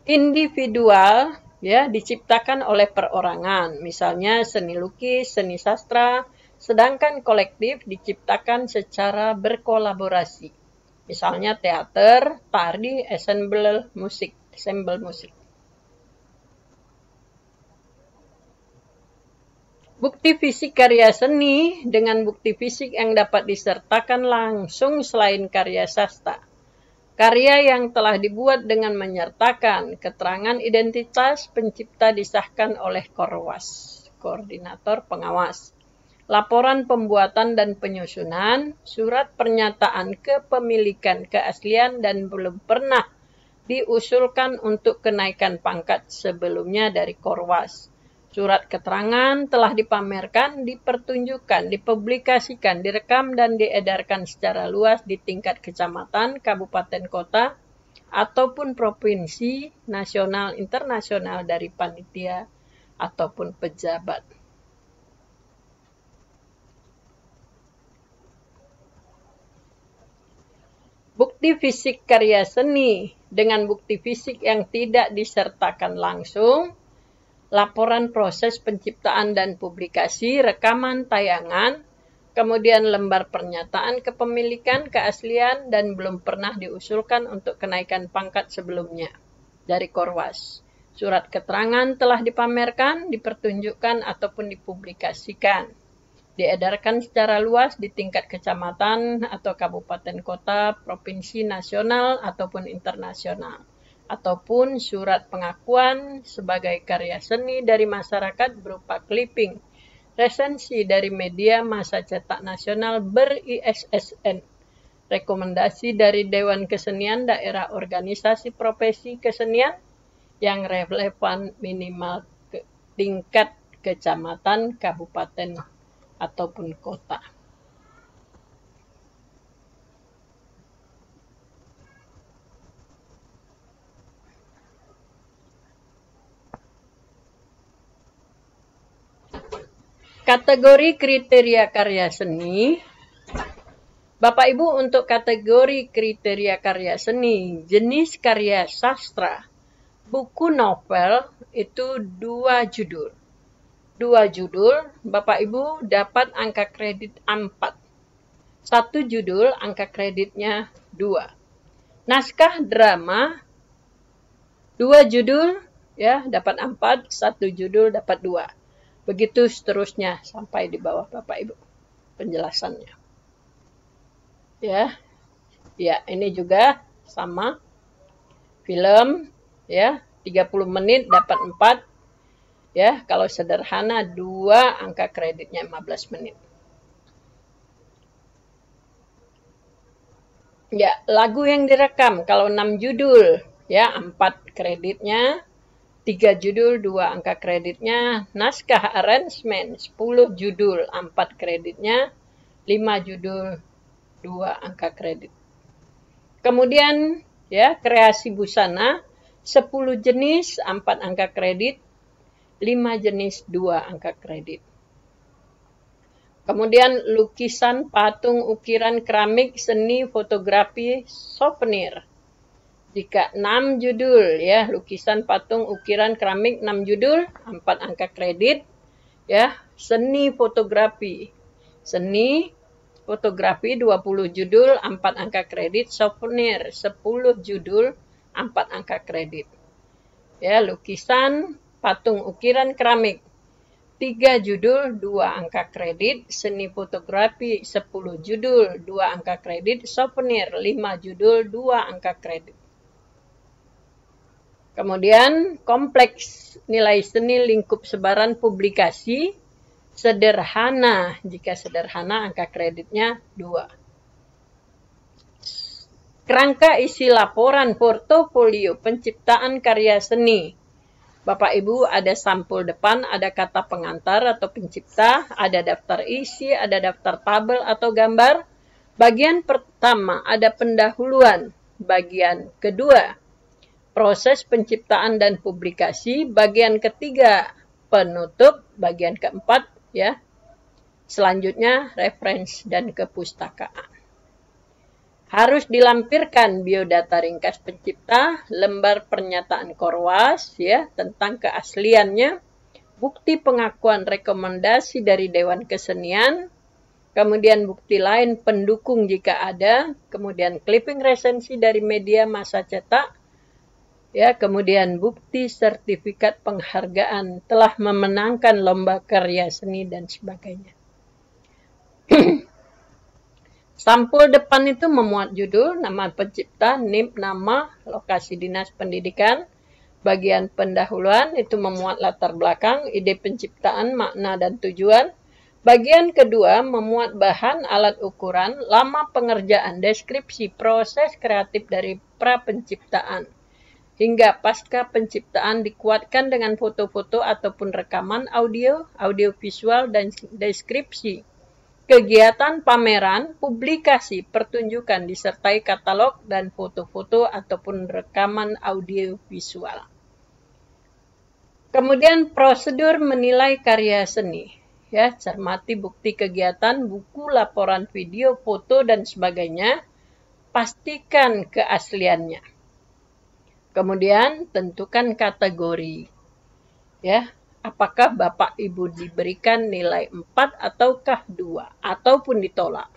Individual, ya, diciptakan oleh perorangan, misalnya seni lukis, seni sastra, sedangkan kolektif diciptakan secara berkolaborasi, misalnya teater, tari, ensemble musik. Bukti fisik karya seni dengan bukti fisik yang dapat disertakan langsung selain karya sastra. Karya yang telah dibuat dengan menyertakan keterangan identitas pencipta disahkan oleh Korwas, Koordinator Pengawas. Laporan pembuatan dan penyusunan, surat pernyataan kepemilikan keaslian dan belum pernah diusulkan untuk kenaikan pangkat sebelumnya dari Korwas. Surat keterangan telah dipamerkan, dipertunjukkan, dipublikasikan, direkam, dan diedarkan secara luas di tingkat kecamatan, kabupaten, kota, ataupun provinsi, nasional, internasional dari panitia ataupun pejabat. Bukti fisik karya seni dengan bukti fisik yang tidak disertakan langsung, laporan proses penciptaan dan publikasi, rekaman tayangan, kemudian lembar pernyataan kepemilikan, keaslian, dan belum pernah diusulkan untuk kenaikan pangkat sebelumnya dari Korwas. Surat keterangan telah dipamerkan, dipertunjukkan, ataupun dipublikasikan. Diedarkan secara luas di tingkat kecamatan atau kabupaten kota, provinsi, nasional, ataupun internasional. Ataupun surat pengakuan sebagai karya seni dari masyarakat berupa clipping, resensi dari media massa cetak nasional ber-ISSN, rekomendasi dari Dewan Kesenian Daerah Organisasi Profesi Kesenian yang relevan minimal ke tingkat kecamatan, kabupaten, ataupun kota. Kategori kriteria karya seni. Bapak Ibu, untuk kategori kriteria karya seni, jenis karya sastra, buku novel itu 2 judul. 2 judul, Bapak Ibu dapat angka kredit 4. 1 judul angka kreditnya 2. Naskah drama 2 judul ya dapat 4, 1 judul dapat 2. Begitu seterusnya sampai di bawah Bapak Ibu penjelasannya. Ya. Ya, ini juga sama. Film ya, 30 menit dapat 4. Ya, kalau sederhana 2 angka kreditnya 15 menit. Ya, lagu yang direkam kalau 6 judul ya 4 kreditnya. 3 judul 2 angka kreditnya, naskah arrangement 10 judul 4 kreditnya, 5 judul 2 angka kredit. Kemudian ya kreasi busana 10 jenis 4 angka kredit, 5 jenis 2 angka kredit. Kemudian lukisan, patung, ukiran, keramik, seni, fotografi, souvenir. Jika 6 judul ya, lukisan, patung, ukiran, keramik 6 judul, 4 angka kredit. Ya, seni fotografi. Seni fotografi 20 judul, 4 angka kredit, souvenir 10 judul, 4 angka kredit. Ya, lukisan, patung, ukiran, keramik 3 judul 2 angka kredit, seni fotografi 10 judul 2 angka kredit, souvenir 5 judul 2 angka kredit. Kemudian kompleks nilai seni lingkup sebaran publikasi sederhana, jika sederhana angka kreditnya 2. Kerangka isi laporan portofolio penciptaan karya seni. Bapak Ibu ada sampul depan, ada kata pengantar atau pencipta, ada daftar isi, ada daftar tabel atau gambar. Bagian pertama ada pendahuluan, bagian kedua proses penciptaan dan publikasi, bagian ketiga penutup, bagian keempat ya. Selanjutnya referensi dan kepustakaan. Harus dilampirkan biodata ringkas pencipta, lembar pernyataan Korwas ya tentang keasliannya, bukti pengakuan rekomendasi dari Dewan Kesenian, kemudian bukti lain pendukung jika ada, kemudian clipping resensi dari media massa cetak, ya, kemudian bukti sertifikat penghargaan telah memenangkan lomba karya seni dan sebagainya. Sampul depan itu memuat judul, nama pencipta, NIP, nama, lokasi dinas pendidikan. Bagian pendahuluan itu memuat latar belakang, ide penciptaan, makna dan tujuan. Bagian kedua memuat bahan, alat ukuran, lama pengerjaan, deskripsi, proses kreatif dari pra penciptaan. Hingga pasca penciptaan dikuatkan dengan foto-foto ataupun rekaman audio, audiovisual, dan deskripsi. Kegiatan pameran, publikasi, pertunjukan disertai katalog dan foto-foto ataupun rekaman audiovisual. Kemudian prosedur menilai karya seni. Ya, cermati bukti kegiatan, buku, laporan video, foto, dan sebagainya. Pastikan keasliannya. Kemudian tentukan kategori. Ya, apakah Bapak Ibu diberikan nilai 4 ataukah 2 ataupun ditolak.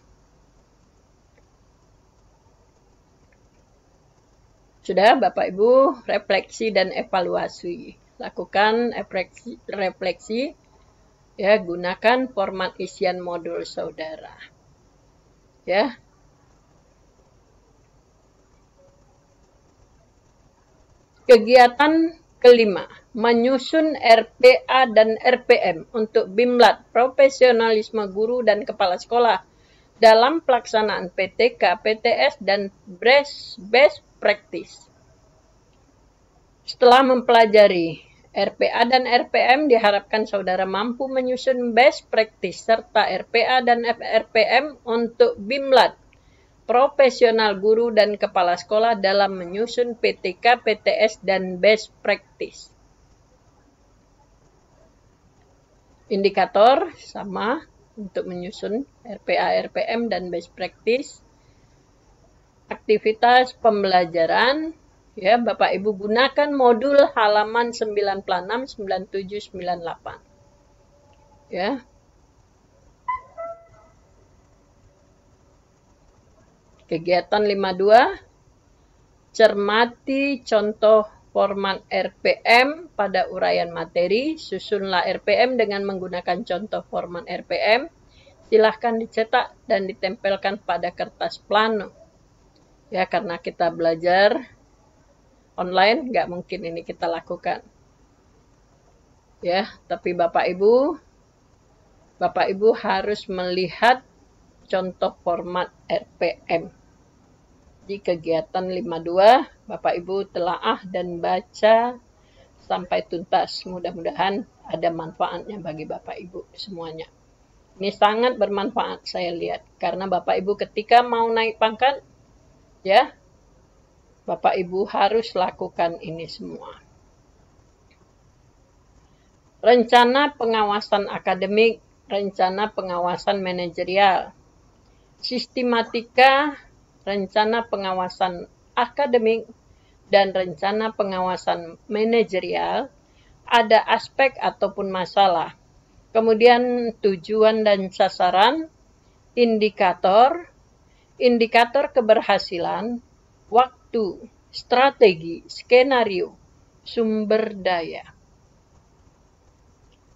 Sudah Bapak Ibu refleksi dan evaluasi. Lakukan refleksi ya, gunakan format isian modul saudara. Ya. Kegiatan kelima, menyusun RPA dan RPM untuk BIMLAT, profesionalisme guru dan kepala sekolah dalam pelaksanaan PTK, PTS, dan best practice. Setelah mempelajari RPA dan RPM, diharapkan saudara mampu menyusun best practice serta RPA dan RPM untuk BIMLAT, profesional guru dan kepala sekolah dalam menyusun PTK, PTS, dan best practice. Indikator sama untuk menyusun RPA, RPM, dan best practice. Aktivitas pembelajaran, ya Bapak Ibu gunakan modul halaman 96, 97, 98. Ya. Kegiatan 52, cermati contoh format RPM pada uraian materi, susunlah RPM dengan menggunakan contoh format RPM, silahkan dicetak dan ditempelkan pada kertas plano. Ya, karena kita belajar online, nggak mungkin ini kita lakukan. Ya, tapi Bapak Ibu harus melihat contoh format RPM. Di kegiatan 52, Bapak Ibu telaah dan baca sampai tuntas. Mudah-mudahan ada manfaatnya bagi Bapak Ibu semuanya. Ini sangat bermanfaat saya lihat. Karena Bapak Ibu ketika mau naik pangkat, ya, Bapak Ibu harus lakukan ini semua. Rencana pengawasan akademik, rencana pengawasan manajerial, sistematika, rencana pengawasan akademik, dan rencana pengawasan manajerial, ada aspek ataupun masalah. Kemudian tujuan dan sasaran, indikator, indikator keberhasilan, waktu, strategi, skenario, sumber daya.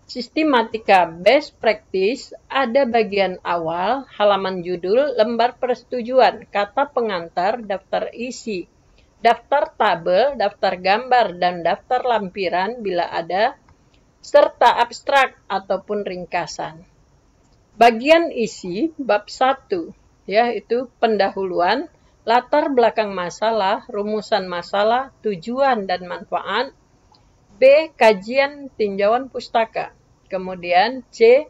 Sistematika best practice ada bagian awal, halaman judul, lembar persetujuan, kata pengantar, daftar isi, daftar tabel, daftar gambar, dan daftar lampiran bila ada, serta abstrak ataupun ringkasan. Bagian isi bab 1, yaitu pendahuluan, latar belakang masalah, rumusan masalah, tujuan dan manfaat. B. Kajian tinjauan pustaka. Kemudian C.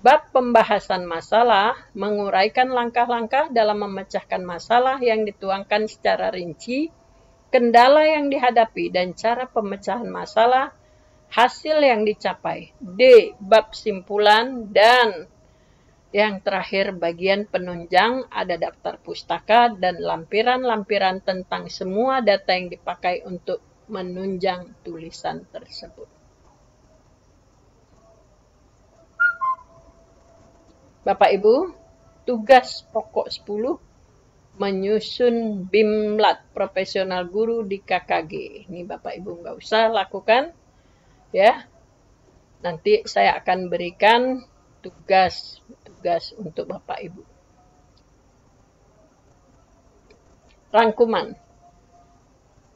Bab pembahasan masalah, menguraikan langkah-langkah dalam memecahkan masalah yang dituangkan secara rinci, kendala yang dihadapi dan cara pemecahan masalah, hasil yang dicapai. D. Bab simpulan, dan yang terakhir bagian penunjang, ada daftar pustaka dan lampiran-lampiran tentang semua data yang dipakai untuk menunjang tulisan tersebut. Bapak Ibu, tugas pokok 10 menyusun BIMLAT profesional guru di KKG. Ini Bapak Ibu nggak usah lakukan, ya. Nanti saya akan berikan tugas untuk Bapak Ibu. Rangkuman.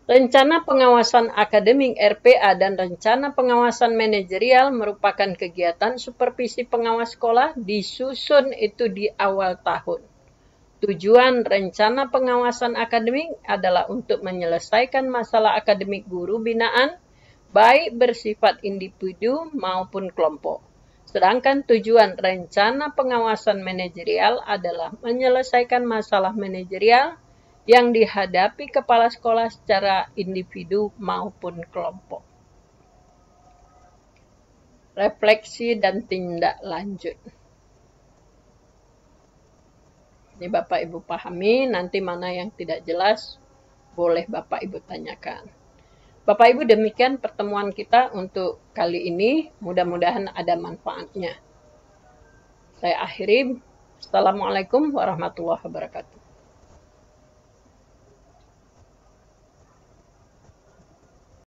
Rencana pengawasan akademik RPA dan rencana pengawasan manajerial merupakan kegiatan supervisi pengawas sekolah disusun itu di awal tahun. Tujuan rencana pengawasan akademik adalah untuk menyelesaikan masalah akademik guru binaan, baik bersifat individu maupun kelompok. Sedangkan tujuan rencana pengawasan manajerial adalah menyelesaikan masalah manajerial yang dihadapi kepala sekolah secara individu maupun kelompok. Refleksi dan tindak lanjut. Ini Bapak Ibu pahami, nanti mana yang tidak jelas boleh Bapak Ibu tanyakan. Bapak Ibu, demikian pertemuan kita untuk kali ini, mudah-mudahan ada manfaatnya. Saya akhiri. Assalamualaikum warahmatullahi wabarakatuh.